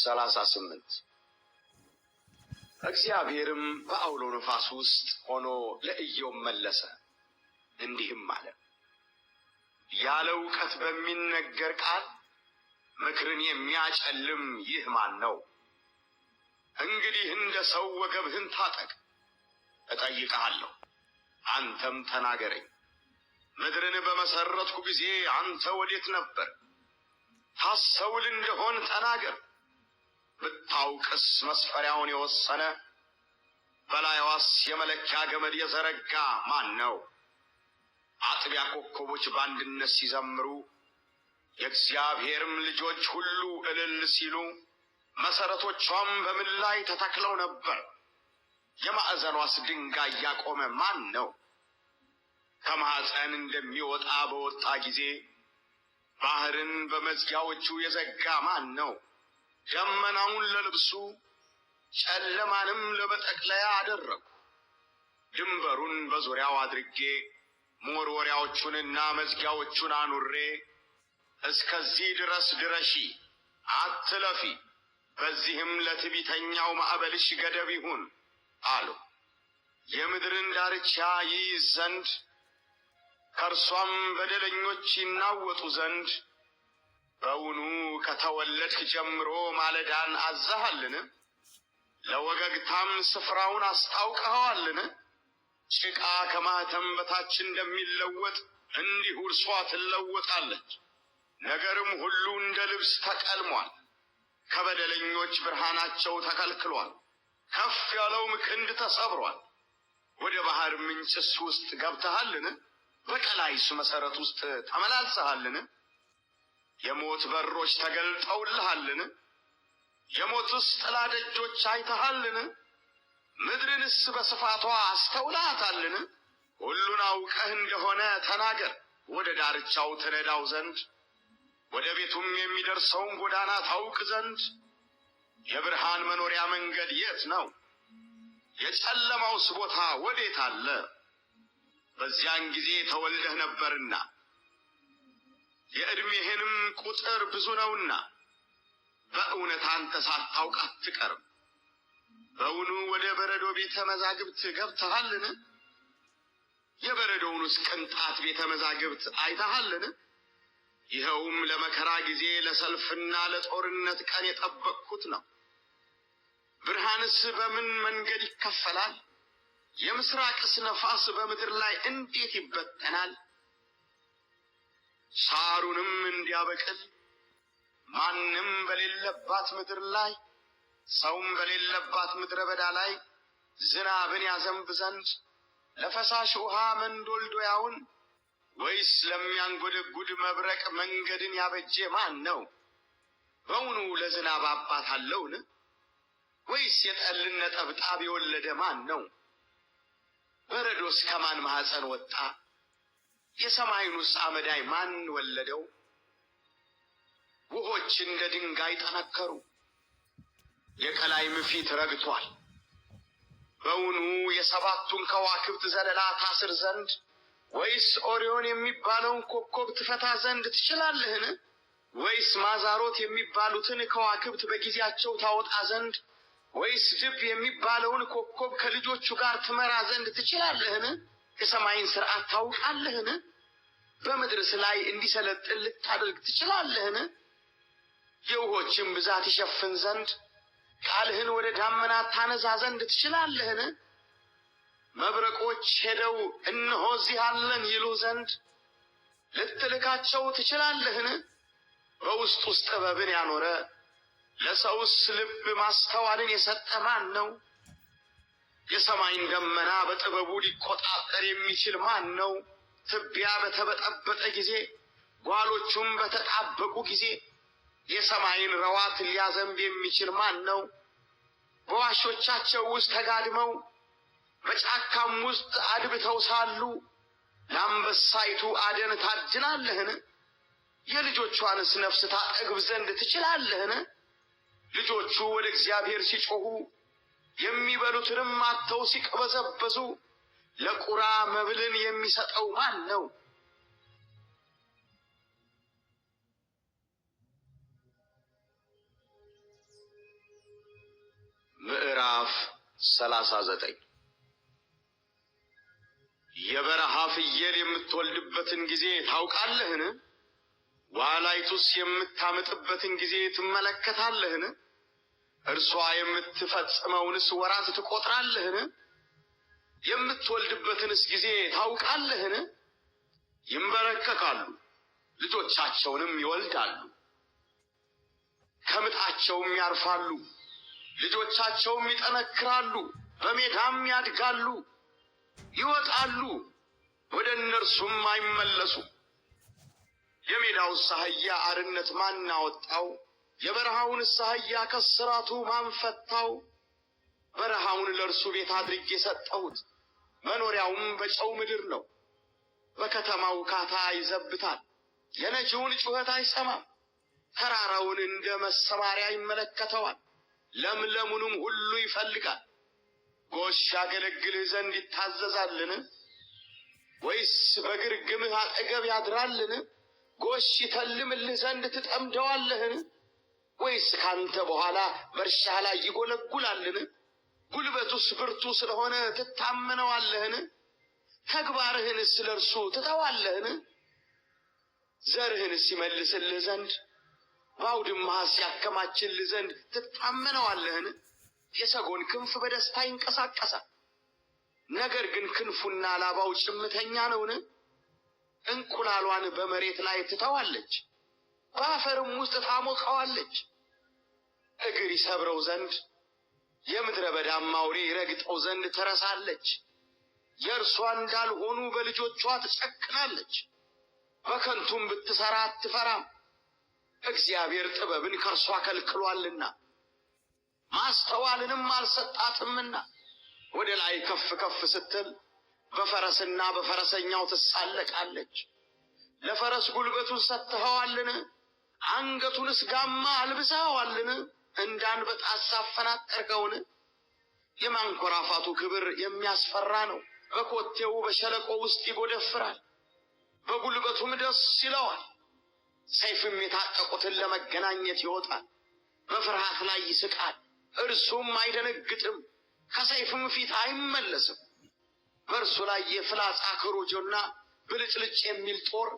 38 እግዚአብሔርም በአውሎ ነፋስ ውስጥ ሆኖ ለኢዮብ መለሰ እንዲህም አለ። ያለ እውቀት በሚነገር ቃል ምክርን የሚያጨልም ይህ ማን ነው? እንግዲህ እንደ ሰው ወገብህን ታጠቅ፣ እጠይቅሃለሁ አንተም ተናገረኝ። ምድርን በመሰረትኩ ጊዜ አንተ ወዴት ነበር? ታስተውል እንደሆን ተናገር። ብታውቅስ መስፈሪያውን የወሰነ በላይዋስ የመለኪያ ገመድ የዘረጋ ማን ነው? አጥቢያ ኮከቦች በአንድነት ሲዘምሩ የእግዚአብሔርም ልጆች ሁሉ እልል ሲሉ መሰረቶቿም በምን ላይ ተተክለው ነበር? የማዕዘኗስ ድንጋይ ያቆመ ማን ነው? ከማኅፀን እንደሚወጣ በወጣ ጊዜ ባህርን በመዝጊያዎቹ የዘጋ ማን ነው? ደመናውን ለልብሱ ጨለማንም ለመጠቅለያ አደረጉ። ድንበሩን በዙሪያው አድርጌ መወርወሪያዎቹንና መዝጊያዎቹን አኑሬ እስከዚህ ድረስ ድረሺ አትለፊ፣ በዚህም ለትዕቢተኛው ማዕበልሽ ገደብ ይሁን አሉ። የምድርን ዳርቻ ይይዝ ዘንድ ከእርሷም በደለኞች ይናወጡ ዘንድ በውኑ ከተወለድክ ጀምሮ ማለዳን አዝዘሃልን? ለወገግታም ስፍራውን አስታውቀኸዋልን? ጭቃ ከማኅተም በታች እንደሚለወጥ እንዲሁ እርሷ ትለወጣለች። ነገርም ሁሉ እንደ ልብስ ተቀልሟል። ከበደለኞች ብርሃናቸው ተከልክሏል። ከፍ ያለውም ክንድ ተሰብሯል። ወደ ባሕር ምንጭስ ውስጥ ገብተሃልን? በቀላይስ መሠረት ውስጥ ተመላልሰሃልን? የሞት በሮች ተገልጠውልሃልን? የሞትስ ጥላ ደጆች አይተሃልን? ምድርንስ በስፋቷ አስተውለሃታልን? ሁሉን አውቀህ እንደሆነ ተናገር፣ ወደ ዳርቻው ትነዳው ዘንድ ወደ ቤቱም የሚደርሰውን ጎዳና ታውቅ ዘንድ። የብርሃን መኖሪያ መንገድ የት ነው? የጨለማውስ ቦታ ወዴት አለ? በዚያን ጊዜ ተወልደህ ነበርና የዕድሜህንም ቁጥር ብዙ ነውና በእውነት አንተ ሳታውቅ አትቀርም። በውኑ ወደ በረዶ ቤተ መዛግብት ገብተሃልን? የበረዶውንስ ቅንጣት ቤተ መዛግብት አይተሃልን? ይኸውም ለመከራ ጊዜ ለሰልፍና ለጦርነት ቀን የጠበቅሁት ነው። ብርሃንስ በምን መንገድ ይከፈላል? የምስራቅስ ነፋስ በምድር ላይ እንዴት ይበተናል? ሳሩንም እንዲያበቅል ማንም በሌለባት ምድር ላይ ሰውም በሌለባት ምድረ በዳ ላይ ዝናብን ያዘንብ ዘንድ ለፈሳሽ ውሃ መንዶልዶያውን ወይስ ለሚያንጎደጉድ መብረቅ መንገድን ያበጀ ማን ነው? በውኑ ለዝናብ አባት አለውን? ወይስ የጠልን ነጠብጣብ የወለደ ማን ነው? በረዶስ ከማን ማኅፀን ወጣ? የሰማዩንስ አመዳይ ማን ወለደው? ውኆች እንደ ድንጋይ ጠነከሩ፣ የቀላይም ፊት ረግቷል። በውኑ የሰባቱን ከዋክብት ዘለላ ታስር ዘንድ ወይስ ኦሪዮን የሚባለውን ኮከብ ትፈታ ዘንድ ትችላለህን? ወይስ ማዛሮት የሚባሉትን ከዋክብት በጊዜያቸው ታወጣ ዘንድ ወይስ ድብ የሚባለውን ኮከብ ከልጆቹ ጋር ትመራ ዘንድ ትችላለህን? የሰማይን ሥርዓት ታውቃለህን? በምድርስ ላይ እንዲሰለጥን ልታደርግ ትችላለህን? የውኆችን ብዛት ይሸፍን ዘንድ ቃልህን ወደ ዳመናት ታነዛ ዘንድ ትችላለህን? መብረቆች ሄደው እነሆ እዚህ አለን ይሉ ዘንድ ልትልካቸው ትችላለህን? በውስጡስ ጥበብን ያኖረ ለሰውስ ልብ ማስተዋልን የሰጠ ማን ነው? የሰማይን ደመና በጥበቡ ሊቆጣጠር የሚችል ማን ነው? ትቢያ በተበጠበጠ ጊዜ ጓሎቹም በተጣበቁ ጊዜ የሰማይን ረዋት ሊያዘንብ የሚችል ማን ነው? በዋሾቻቸው ውስጥ ተጋድመው በጫካም ውስጥ አድብተው ሳሉ ለአንበሳይቱ አደን ታድናለህን? የልጆቿንስ ነፍስ ታጠግብ ዘንድ ትችላለህን? ልጆቹ ወደ እግዚአብሔር ሲጮኹ የሚበሉትንም አጥተው ሲቅበዘበዙ ለቁራ መብልን የሚሰጠው ማን ነው? ምዕራፍ 39 የበረሃ ፍየል የምትወልድበትን ጊዜ ታውቃለህን? ዋላይቱስ የምታመጥበትን ጊዜ ትመለከታለህን? እርሷ የምትፈጽመውንስ ወራት ትቆጥራለህን? የምትወልድበትንስ ጊዜ ታውቃለህን? ይንበረከካሉ፣ ልጆቻቸውንም ይወልዳሉ፣ ከምጣቸውም ያርፋሉ፣ ልጆቻቸውም ይጠነክራሉ፣ በሜዳም ያድጋሉ፣ ይወጣሉ፣ ወደ እነርሱም አይመለሱም። የሜዳውስ አህያ አርነት ማን አወጣው? የበረሃውንስ አህያ ከስራቱ ማን ፈታው? በረሃውን ለእርሱ ቤት አድርጌ ሰጠሁት፣ መኖሪያውም በጨው ምድር ነው። በከተማው ካታ ይዘብታል፣ የነጂውን ጩኸት አይሰማም። ተራራውን እንደ መሰማሪያ ይመለከተዋል፣ ለምለሙንም ሁሉ ይፈልጋል። ጎሽ ያገለግልህ ዘንድ ይታዘዛልን? ወይስ በግርግምህ አጠገብ ያድራልን? ጎሽ ይተልምልህ ዘንድ ትጠምደዋለህን? ወይስ ካንተ በኋላ በእርሻህ ላይ ይጎለጉላልን? ጉልበቱስ ብርቱ ስለሆነ ትታመነዋለህን? ተግባርህንስ ለእርሱ ትተዋለህን? ዘርህንስ ይመልስልህ ዘንድ በአውድማህስ ያከማችልህ ዘንድ ትታመነዋለህን? የሰጎን ክንፍ በደስታ ይንቀሳቀሳል፣ ነገር ግን ክንፉና ላባው ጭምተኛ ነውን? እንቁላሏን በመሬት ላይ ትተዋለች፣ በአፈርም ውስጥ ታሞቀዋለች። እግር ይሰብረው ዘንድ የምድረ በዳም አውሬ ይረግጠው ዘንድ ትረሳለች። የእርሷ እንዳልሆኑ በልጆቿ ትጨክናለች፣ በከንቱም ብትሰራ አትፈራም። እግዚአብሔር ጥበብን ከእርሷ ከልክሏልና ማስተዋልንም አልሰጣትምና። ወደ ላይ ከፍ ከፍ ስትል በፈረስና በፈረሰኛው ትሳለቃለች። ለፈረስ ጉልበቱን ሰጥተኸዋልን? አንገቱንስ ጋማ አልብሰኸዋልን? እንዳንበጣስ አፈናጠርከውን? የማንኮራፋቱ ክብር የሚያስፈራ ነው። በኮቴው በሸለቆ ውስጥ ይጎደፍራል፣ በጉልበቱም ደስ ይለዋል። ሰይፍም የታጠቁትን ለመገናኘት ይወጣል፣ በፍርሃት ላይ ይስቃል፣ እርሱም አይደነግጥም፣ ከሰይፍም ፊት አይመለስም። በእርሱ ላይ የፍላጻ ክሩጆና ብልጭልጭ የሚል ጦር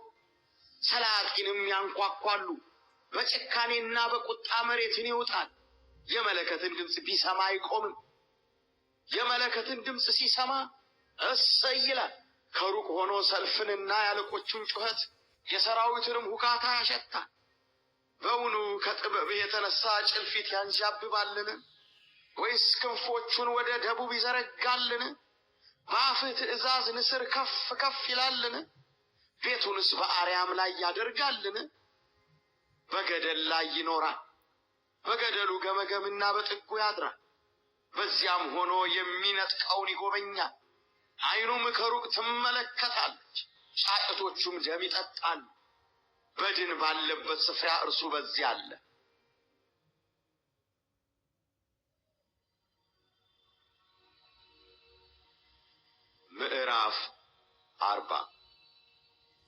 ሰላጢንም ያንኳኳሉ። በጭካኔና በቁጣ መሬትን ይውጣል። የመለከትን ድምፅ ቢሰማ አይቆምም። የመለከትን ድምፅ ሲሰማ እሰይ ይላል። ከሩቅ ሆኖ ሰልፍንና ያለቆቹን ጩኸት የሰራዊትንም ሁካታ ያሸታል። በውኑ ከጥበብ የተነሳ ጭልፊት ያንዣብባልን? ወይስ ክንፎቹን ወደ ደቡብ ይዘረጋልን? በአፍህ ትእዛዝ ንስር ከፍ ከፍ ይላልን? ቤቱንስ በአርያም ላይ ያደርጋልን? በገደል ላይ ይኖራል፣ በገደሉ ገመገምና በጥጉ ያድራል። በዚያም ሆኖ የሚነጥቀውን ይጎበኛል። ዓይኑም ከሩቅ ትመለከታለች፣ ጫጩቶቹም ደም ይጠጣሉ። በድን ባለበት ስፍራ እርሱ በዚያ አለ። ምዕራፍ 40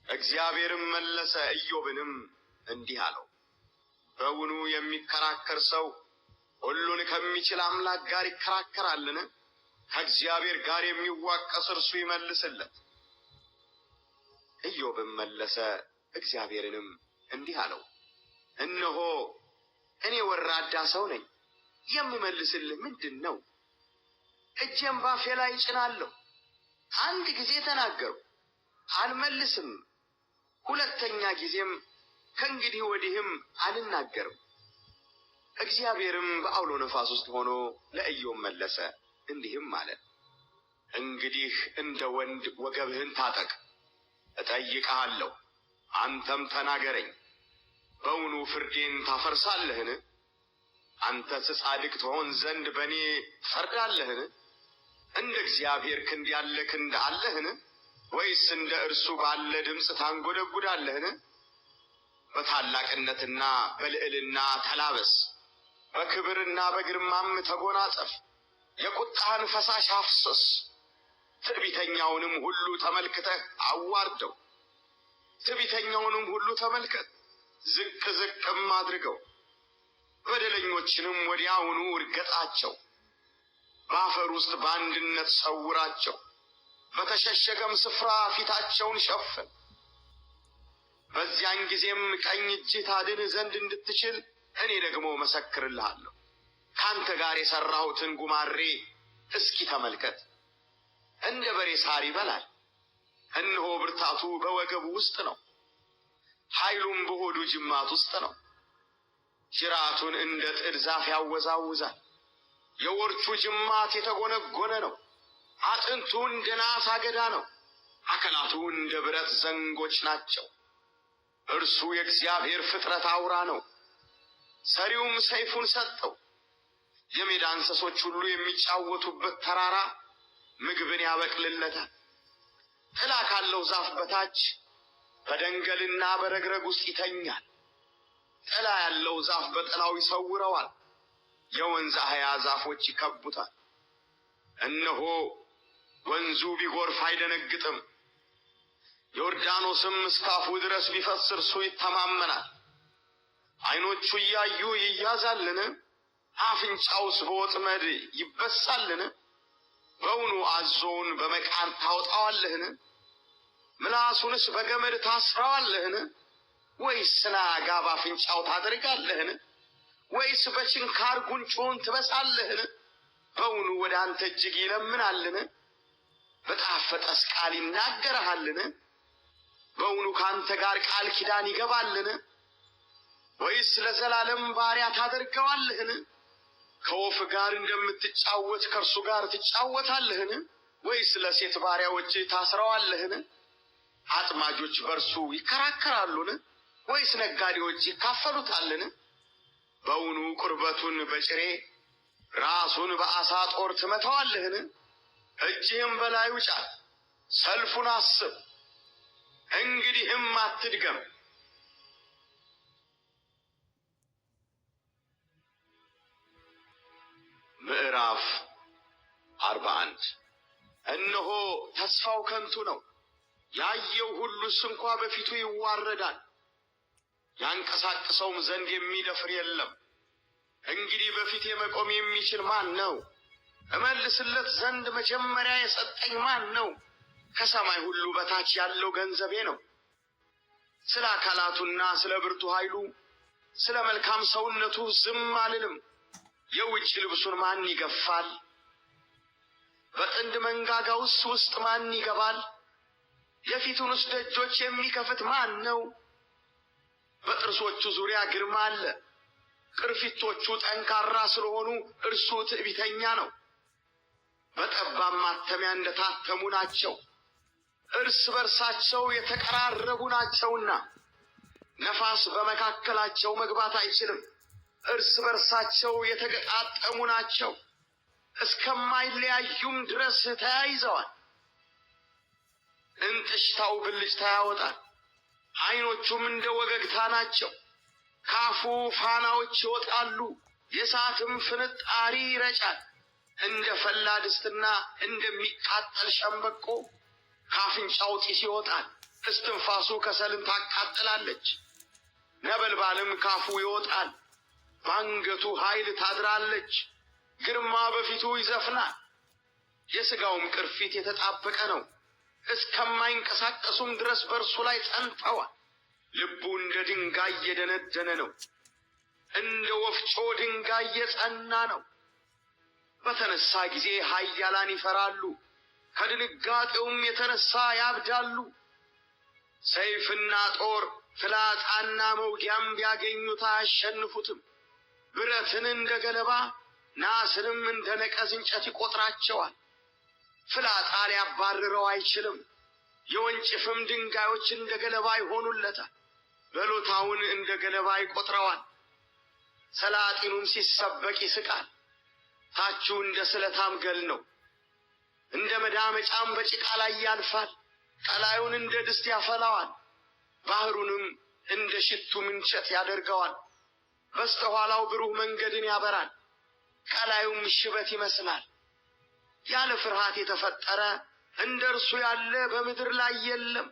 እግዚአብሔርም መለሰ፣ ኢዮብንም እንዲህ አለው፣ በውኑ የሚከራከር ሰው ሁሉን ከሚችል አምላክ ጋር ይከራከራልን? ከእግዚአብሔር ጋር የሚዋቀስ እርሱ ይመልስለት። ኢዮብም መለሰ፣ እግዚአብሔርንም እንዲህ አለው፣ እነሆ እኔ ወራዳ ሰው ነኝ፣ የምመልስልህ ምንድን ነው? እጄም ባፌ ላይ እጭናለሁ። አንድ ጊዜ ተናገሩ አልመልስም፣ ሁለተኛ ጊዜም ከእንግዲህ ወዲህም አልናገርም። እግዚአብሔርም በአውሎ ነፋስ ውስጥ ሆኖ ለኢዮብ መለሰ፣ እንዲህም አለ፣ እንግዲህ እንደ ወንድ ወገብህን ታጠቅ፣ እጠይቅሃለሁ፣ አንተም ተናገረኝ። በውኑ ፍርዴን ታፈርሳለህን? አንተስ ጻድቅ ትሆን ዘንድ በእኔ ትፈርዳለህን? እንደ እግዚአብሔር ክንድ ያለ ክንድ አለህን? ወይስ እንደ እርሱ ባለ ድምፅ ታንጐደጕዳለህን? በታላቅነትና በልዕልና ተላበስ፣ በክብርና በግርማም ተጐናጸፍ። የቁጣህን ፈሳሽ አፍስስ፣ ትዕቢተኛውንም ሁሉ ተመልክተህ አዋርደው። ትዕቢተኛውንም ሁሉ ተመልከት፣ ዝቅ ዝቅም አድርገው። በደለኞችንም ወዲያውኑ እርገጣቸው፣ በአፈር ውስጥ በአንድነት ሰውራቸው፣ በተሸሸገም ስፍራ ፊታቸውን ሸፍን። በዚያን ጊዜም ቀኝ እጅህ ታድንህ ዘንድ እንድትችል እኔ ደግሞ መሰክርልሃለሁ። ካንተ ጋር የሠራሁትን ጉማሬ እስኪ ተመልከት። እንደ በሬ ሣር ይበላል። እነሆ ብርታቱ በወገቡ ውስጥ ነው፣ ኃይሉም በሆዱ ጅማት ውስጥ ነው። ጅራቱን እንደ ጥድ ዛፍ ያወዛውዛል። የወርቹ ጅማት የተጐነጐነ ነው። አጥንቱ እንደ ናስ አገዳ ነው። አካላቱ እንደ ብረት ዘንጎች ናቸው። እርሱ የእግዚአብሔር ፍጥረት አውራ ነው። ሰሪውም ሰይፉን ሰጠው። የሜዳ እንስሶች ሁሉ የሚጫወቱበት ተራራ ምግብን ያበቅልለታል። ጥላ ካለው ዛፍ በታች በደንገልና በረግረግ ውስጥ ይተኛል። ጥላ ያለው ዛፍ በጥላው ይሰውረዋል። የወንዝ አህያ ዛፎች ይከቡታል። እነሆ ወንዙ ቢጎርፍ አይደነግጥም፣ ዮርዳኖስም እስካፉ ድረስ ቢፈስስ እርሱ ይተማመናል። ዓይኖቹ እያዩ ይያዛልን? አፍንጫውስ በወጥመድ ይበሳልን? በውኑ አዞውን በመቃን ታወጣዋለህን? ምላሱንስ በገመድ ታስረዋለህን? ወይስ ስናጋ በአፍንጫው ታደርጋለህን? ወይስ በችንካር ጉንጩን ትበሳለህን? በውኑ ወደ አንተ እጅግ ይለምናልን? በጣፈጠስ ቃል ይናገርሃልን? በውኑ ካንተ ጋር ቃል ኪዳን ይገባልን? ወይስ ለዘላለም ባሪያ ታደርገዋለህን? ከወፍ ጋር እንደምትጫወት ከእርሱ ጋር ትጫወታለህን? ወይስ ለሴት ባሪያዎች ታስረዋለህን? አጥማጆች በእርሱ ይከራከራሉን? ወይስ ነጋዴዎች ይካፈሉታልን? በውኑ ቁርበቱን በጭሬ ራሱን በዓሣ ጦር ትመታዋለህን? እጅህም በላዩ ጫን፣ ሰልፉን አስብ፣ እንግዲህም አትድገም። ምዕራፍ 41 እነሆ ተስፋው ከንቱ ነው፣ ያየው ሁሉስ እንኳ በፊቱ ይዋረዳል። ያንቀሳቅሰውም ዘንድ የሚደፍር የለም። እንግዲህ በፊቴ መቆም የሚችል ማን ነው? እመልስለት ዘንድ መጀመሪያ የሰጠኝ ማን ነው? ከሰማይ ሁሉ በታች ያለው ገንዘቤ ነው። ስለ አካላቱና ስለ ብርቱ ኃይሉ፣ ስለ መልካም ሰውነቱ ዝም አልልም። የውጭ ልብሱን ማን ይገፋል? በጥንድ መንጋጋውስ ውስጥ ማን ይገባል? የፊቱንስ ደጆች የሚከፍት ማን ነው? በጥርሶቹ ዙሪያ ግርማ አለ። ቅርፊቶቹ ጠንካራ ስለሆኑ እርሱ ትዕቢተኛ ነው። በጠባብ ማተሚያ እንደታተሙ ናቸው፣ እርስ በርሳቸው የተቀራረቡ ናቸውና ነፋስ በመካከላቸው መግባት አይችልም። እርስ በርሳቸው የተገጣጠሙ ናቸው፣ እስከማይለያዩም ድረስ ተያይዘዋል። እንጥሽታው ብልጭታ ያወጣል፣ ዓይኖቹም እንደ ወገግታ ናቸው። ካፉ ፋናዎች ይወጣሉ፣ የእሳትም ፍንጣሪ ይረጫል። እንደ ፈላ ድስትና እንደሚቃጠል ሸምበቆ ካፍንጫው ጢስ ይወጣል። እስትንፋሱ ከሰልን ታቃጥላለች፣ ነበልባልም ካፉ ይወጣል። በአንገቱ ኃይል ታድራለች፣ ግርማ በፊቱ ይዘፍናል። የሥጋውም ቅርፊት የተጣበቀ ነው፣ እስከማይንቀሳቀሱም ድረስ በእርሱ ላይ ጸንተዋል። ልቡ እንደ ድንጋይ የደነደነ ነው፣ እንደ ወፍጮ ድንጋይ የጸና ነው። በተነሳ ጊዜ ኃያላን ይፈራሉ፣ ከድንጋጤውም የተነሳ ያብዳሉ። ሰይፍና ጦር ፍላጻና መውጊያም ቢያገኙት አያሸንፉትም። ብረትን እንደ ገለባ ናስንም እንደ ነቀዝ እንጨት ይቈጥራቸዋል። ፍላጻ ሊያባርረው አይችልም፣ የወንጭፍም ድንጋዮች እንደ ገለባ ይሆኑለታል። በሎታውን እንደ ገለባ ይቈጥረዋል፣ ሰላጢኑም ሲሰበቅ ይስቃል። ታቹ እንደ ስለታም ገል ነው፣ እንደ መዳመጫም በጭቃ ላይ ያልፋል። ቀላዩን እንደ ድስት ያፈላዋል፣ ባሕሩንም እንደ ሽቱ ምንቸት ያደርገዋል። በስተኋላው ብሩህ መንገድን ያበራል፣ ቀላዩም ሽበት ይመስላል። ያለ ፍርሃት የተፈጠረ እንደ እርሱ ያለ በምድር ላይ የለም።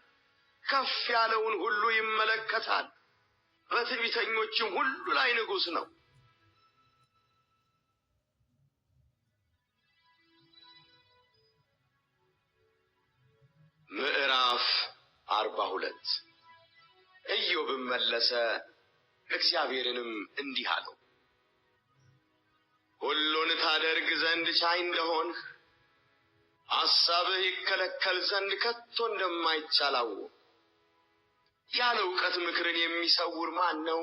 ከፍ ያለውን ሁሉ ይመለከታል፣ በትዕቢተኞችም ሁሉ ላይ ንጉሥ ነው። ምዕራፍ 42 ኢዮብም መለሰ እግዚአብሔርንም እንዲህ አለው፣ ሁሉን ታደርግ ዘንድ ቻይ እንደሆንህ ሐሳብህ ይከለከል ዘንድ ከቶ እንደማይቻል አወቅሁ። ያለ እውቀት ምክርን የሚሰውር ማን ነው?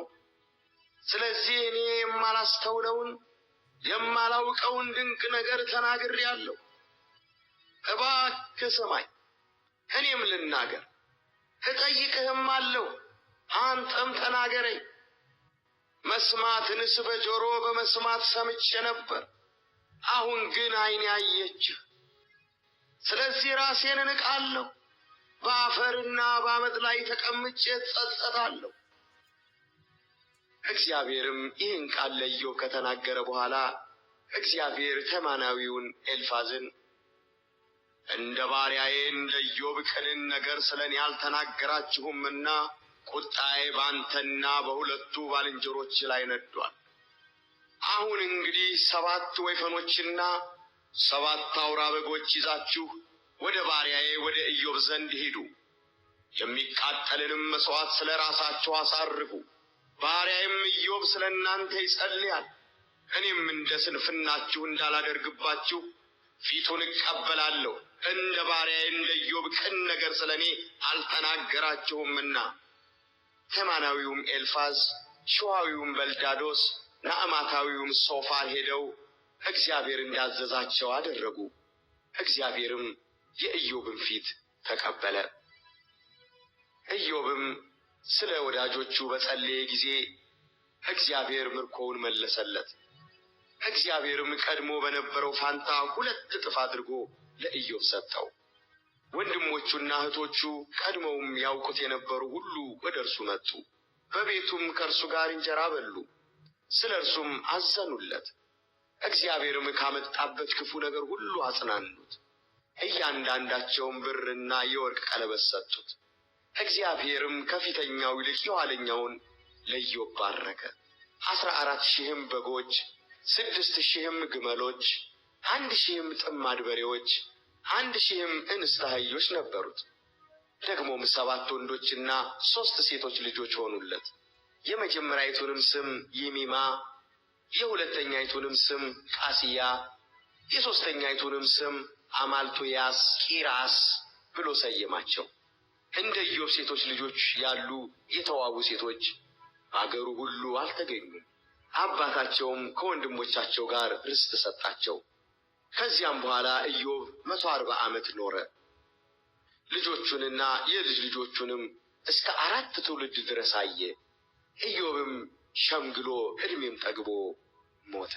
ስለዚህ እኔ የማላስተውለውን የማላውቀውን ድንቅ ነገር ተናግሬአለሁ። እባክህ ስማኝ፣ እኔም ልናገር፣ እጠይቅህም አለሁ፣ አንተም ተናገረኝ። መስማትንስ በጆሮ በመስማት ሰምቼ ነበር፣ አሁን ግን ዓይኔ አየችህ። ስለዚህ ራሴን እንቃለሁ፣ በአፈርና በአመድ ላይ ተቀምጬ እጸጸታለሁ። እግዚአብሔርም ይህን ቃል ለኢዮብ ከተናገረ በኋላ እግዚአብሔር ተማናዊውን ኤልፋዝን እንደ ባሪያዬ እንደ ኢዮብ ቅንን ነገር ስለ እኔ አልተናገራችሁምና ቁጣዬ በአንተና በሁለቱ ባልንጀሮች ላይ ነዷል። አሁን እንግዲህ 7 ወይፈኖችና 7 አውራ በጎች ይዛችሁ ወደ ባሪያዬ ወደ ኢዮብ ዘንድ ሂዱ። የሚቃጠልንም መሥዋዕት ስለ ራሳችሁ አሳርጉ። ባሪያዬም ኢዮብ ስለ እናንተ ይጸልያል። እኔም እንደ ስንፍናችሁ እንዳላደርግባችሁ ፊቱን እቀበላለሁ። እንደ ባሪያዬ እንደ ኢዮብ ቅን ነገር ስለ እኔ አልተናገራችሁምና። ተማናዊውም ኤልፋዝ፣ ሹዋዊውም በልዳዶስ፣ ናዕማታዊውም ሶፋር ሄደው እግዚአብሔር እንዳዘዛቸው አደረጉ። እግዚአብሔርም የኢዮብን ፊት ተቀበለ። ኢዮብም ስለ ወዳጆቹ በጸለየ ጊዜ እግዚአብሔር ምርኮውን መለሰለት። እግዚአብሔርም ቀድሞ በነበረው ፋንታ 2 እጥፍ አድርጎ ለኢዮብ ሰጠው። ወንድሞቹና እህቶቹ ቀድሞውም ያውቁት የነበሩ ሁሉ ወደ እርሱ መጡ። በቤቱም ከእርሱ ጋር እንጀራ በሉ፣ ስለ እርሱም አዘኑለት። እግዚአብሔርም ካመጣበት ክፉ ነገር ሁሉ አጽናኑት። እያንዳንዳቸውም ብርና የወርቅ ቀለበት ሰጡት። እግዚአብሔርም ከፊተኛው ይልቅ የኋለኛውን ለኢዮብ ባረከ። 14,000 በጎች፣ 6,000 ግመሎች፣ 1,000 ጥማድ በሬዎች፣ 1,000 እንስት አህዮች ነበሩት። ደግሞም 7 ወንዶችና 3 ሴቶች ልጆች ሆኑለት። የመጀመሪያይቱንም ስም ይሚማ፣ የሁለተኛይቱንም ስም ቃስያ፣ የሦስተኛይቱንም ስም አማልቶያስ ቂራስ ብሎ ሰየማቸው። እንደ ኢዮብ ሴቶች ልጆች ያሉ የተዋቡ ሴቶች በአገሩ ሁሉ አልተገኙም። አባታቸውም ከወንድሞቻቸው ጋር ርስት ሰጣቸው። ከዚያም በኋላ ኢዮብ 140 ዓመት ኖረ። ልጆቹንና የልጅ ልጆቹንም እስከ 4 ትውልድ ድረስ አየ። ኢዮብም ሸምግሎ ዕድሜም ጠግቦ ሞተ።